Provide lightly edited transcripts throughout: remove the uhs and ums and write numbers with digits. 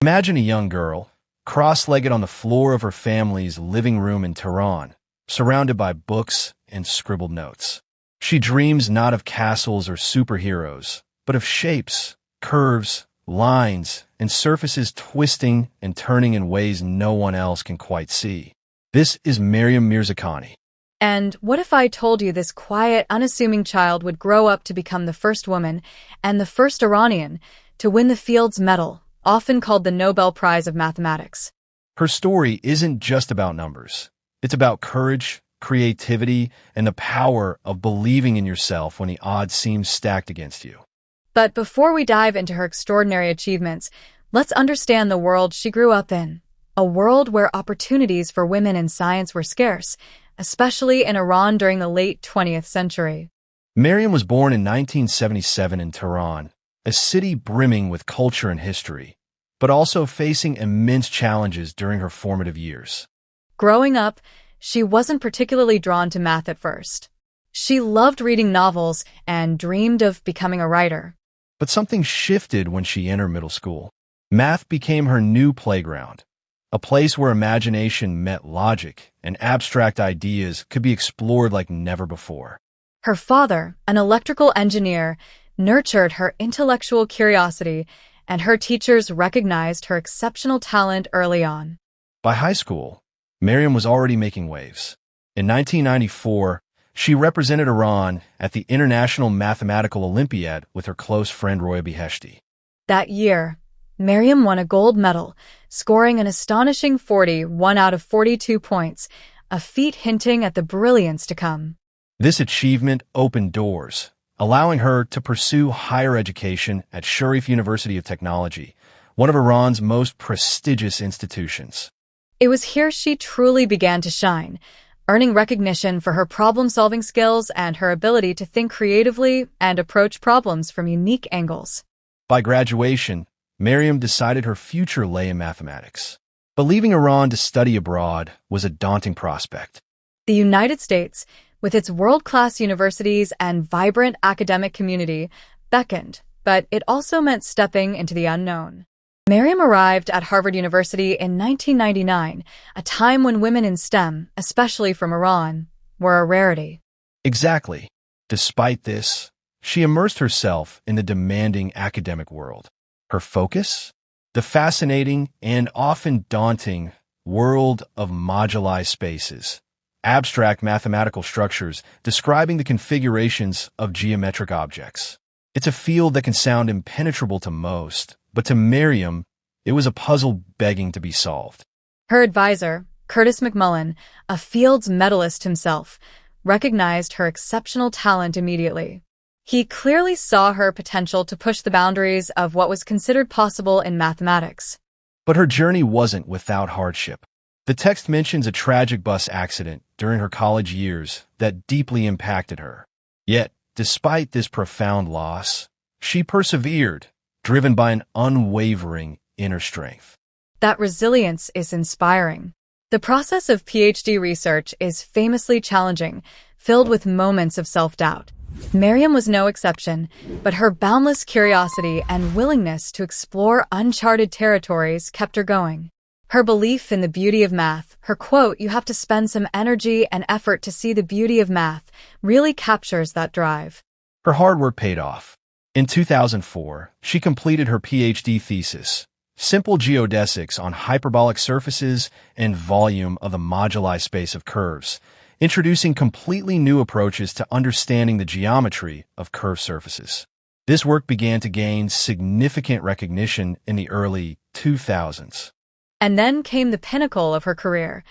Imagine a young girl, cross-legged on the floor of her family's living room in Tehran, surrounded by books and scribbled notes. She dreams not of castles or superheroes, but of shapes, curves, lines, and surfaces twisting and turning in ways no one else can quite see. This is Maryam Mirzakhani. And what if I told you this quiet, unassuming child would grow up to become the first woman and the first Iranian to win the Fields Medal, often called the Nobel Prize of Mathematics? Her story isn't just about numbers. It's about courage, creativity, and the power of believing in yourself when the odds seem stacked against you. But before we dive into her extraordinary achievements, let's understand the world she grew up in. A world where opportunities for women in science were scarce, especially in Iran during the late 20th century. Maryam was born in 1977 in Tehran, a city brimming with culture and history, but also facing immense challenges during her formative years. Growing up, she wasn't particularly drawn to math at first. She loved reading novels and dreamed of becoming a writer. But something shifted when she entered middle school. Math became her new playground, a place where imagination met logic and abstract ideas could be explored like never before. Her father, an electrical engineer, nurtured her intellectual curiosity, and her teachers recognized her exceptional talent early on. By high school, Maryam was already making waves. In 1994, she represented Iran at the International Mathematical Olympiad with her close friend Roya Beheshti. That year, Maryam won a gold medal, scoring an astonishing 41 out of 42 points, a feat hinting at the brilliance to come. This achievement opened doors, allowing her to pursue higher education at Sharif University of Technology, one of Iran's most prestigious institutions. It was here she truly began to shine, earning recognition for her problem-solving skills and her ability to think creatively and approach problems from unique angles. By graduation, Maryam decided her future lay in mathematics. But leaving Iran to study abroad was a daunting prospect. The United States, with its world-class universities and vibrant academic community, beckoned, but it also meant stepping into the unknown. Maryam arrived at Harvard University in 1999, a time when women in STEM, especially from Iran, were a rarity. Exactly. Despite this, she immersed herself in the demanding academic world. Her focus? The fascinating and often daunting world of moduli spaces, abstract mathematical structures describing the configurations of geometric objects. It's a field that can sound impenetrable to most, but to Maryam, it was a puzzle begging to be solved. Her advisor, Curtis McMullen, a Fields medalist himself, recognized her exceptional talent immediately. He clearly saw her potential to push the boundaries of what was considered possible in mathematics. But her journey wasn't without hardship. The text mentions a tragic bus accident during her college years that deeply impacted her. Yet, despite this profound loss, she persevered, driven by an unwavering inner strength. That resilience is inspiring. The process of PhD research is famously challenging, filled with moments of self-doubt. Maryam was no exception, but her boundless curiosity and willingness to explore uncharted territories kept her going. Her belief in the beauty of math, her quote, "You have to spend some energy and effort to see the beauty of math," really captures that drive. Her hard work paid off. In 2004, she completed her PhD thesis, Simple Geodesics on Hyperbolic Surfaces and Volume of the Moduli Space of Curves, introducing completely new approaches to understanding the geometry of curved surfaces. This work began to gain significant recognition in the early 2000s. And then came the pinnacle of her career,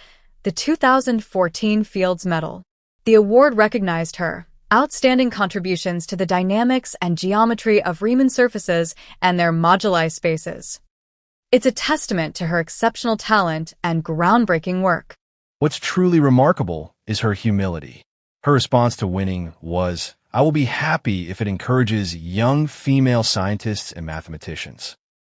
the 2014 Fields Medal. The award recognized her outstanding contributions to the dynamics and geometry of Riemann surfaces and their moduli spaces. It's a testament to her exceptional talent and groundbreaking work. What's truly remarkable is her humility. Her response to winning was, "I will be happy if it encourages young female scientists and mathematicians."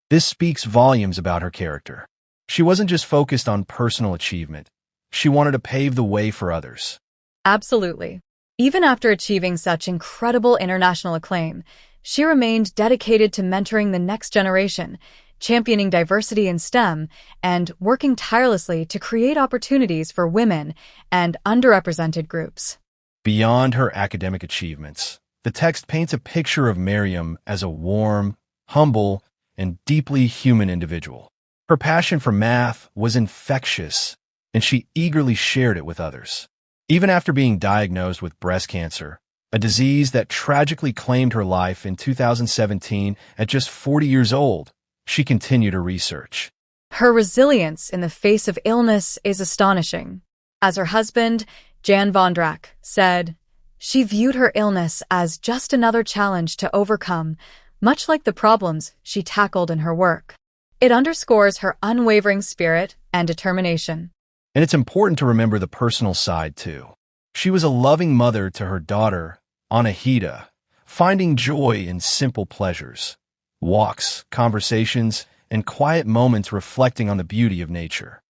This speaks volumes about her character. She wasn't just focused on personal achievement. She wanted to pave the way for others. Absolutely. Even after achieving such incredible international acclaim, she remained dedicated to mentoring the next generation, championing diversity in STEM, and working tirelessly to create opportunities for women and underrepresented groups. Beyond her academic achievements, the text paints a picture of Maryam as a warm, humble, and deeply human individual. Her passion for math was infectious, and she eagerly shared it with others. Even after being diagnosed with breast cancer, a disease that tragically claimed her life in 2017 at just 40 years old, she continued her research. Her resilience in the face of illness is astonishing. As her husband, Jan Vondrak, said, she viewed her illness as just another challenge to overcome, much like the problems she tackled in her work. It underscores her unwavering spirit and determination. And it's important to remember the personal side, too. She was a loving mother to her daughter, Anahita, finding joy in simple pleasures, walks, conversations, and quiet moments reflecting on the beauty of nature.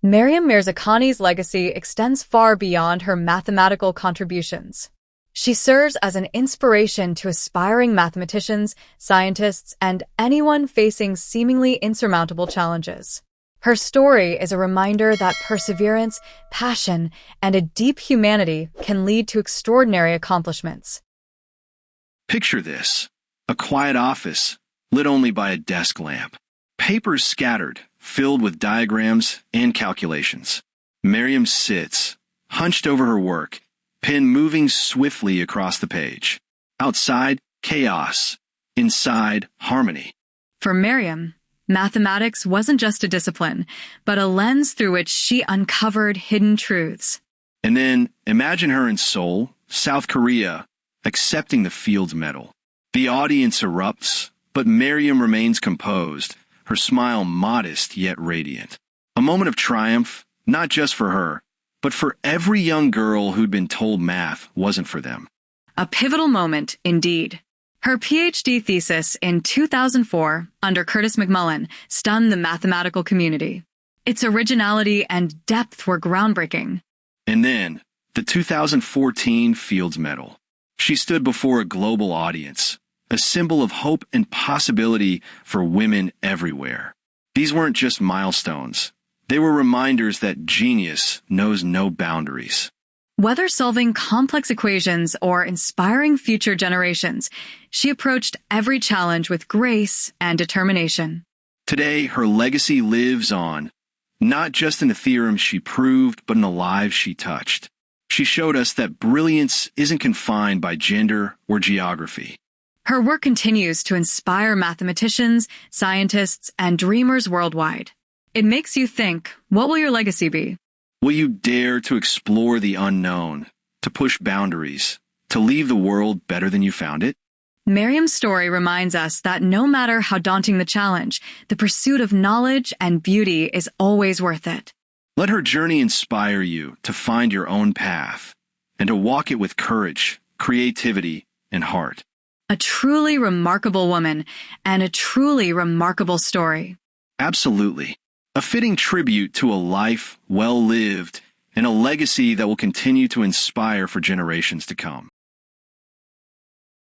Maryam Mirzakhani's legacy extends far beyond her mathematical contributions. She serves as an inspiration to aspiring mathematicians, scientists, and anyone facing seemingly insurmountable challenges. Her story is a reminder that perseverance, passion, and a deep humanity can lead to extraordinary accomplishments. Picture this: a quiet office, lit only by a desk lamp. Papers scattered, filled with diagrams and calculations. Maryam sits, hunched over her work, pen moving swiftly across the page. Outside, chaos. Inside, harmony. For Maryam, mathematics wasn't just a discipline, but a lens through which she uncovered hidden truths. And then, imagine her in Seoul, South Korea, accepting the Fields Medal. The audience erupts, but Maryam remains composed, her smile modest yet radiant. A moment of triumph, not just for her, but for every young girl who'd been told math wasn't for them. A pivotal moment, indeed. Her PhD thesis in 2004, under Curtis McMullen, stunned the mathematical community. Its originality and depth were groundbreaking. And then, the 2014 Fields Medal. She stood before a global audience, a symbol of hope and possibility for women everywhere. These weren't just milestones. They were reminders that genius knows no boundaries. Whether solving complex equations or inspiring future generations, she approached every challenge with grace and determination. Today, her legacy lives on, not just in the theorems she proved, but in the lives she touched. She showed us that brilliance isn't confined by gender or geography. Her work continues to inspire mathematicians, scientists, and dreamers worldwide. It makes you think, what will your legacy be? Will you dare to explore the unknown, to push boundaries, to leave the world better than you found it? Maryam's story reminds us that no matter how daunting the challenge, the pursuit of knowledge and beauty is always worth it. Let her journey inspire you to find your own path and to walk it with courage, creativity, and heart. A truly remarkable woman and a truly remarkable story. Absolutely. A fitting tribute to a life well lived and a legacy that will continue to inspire for generations to come.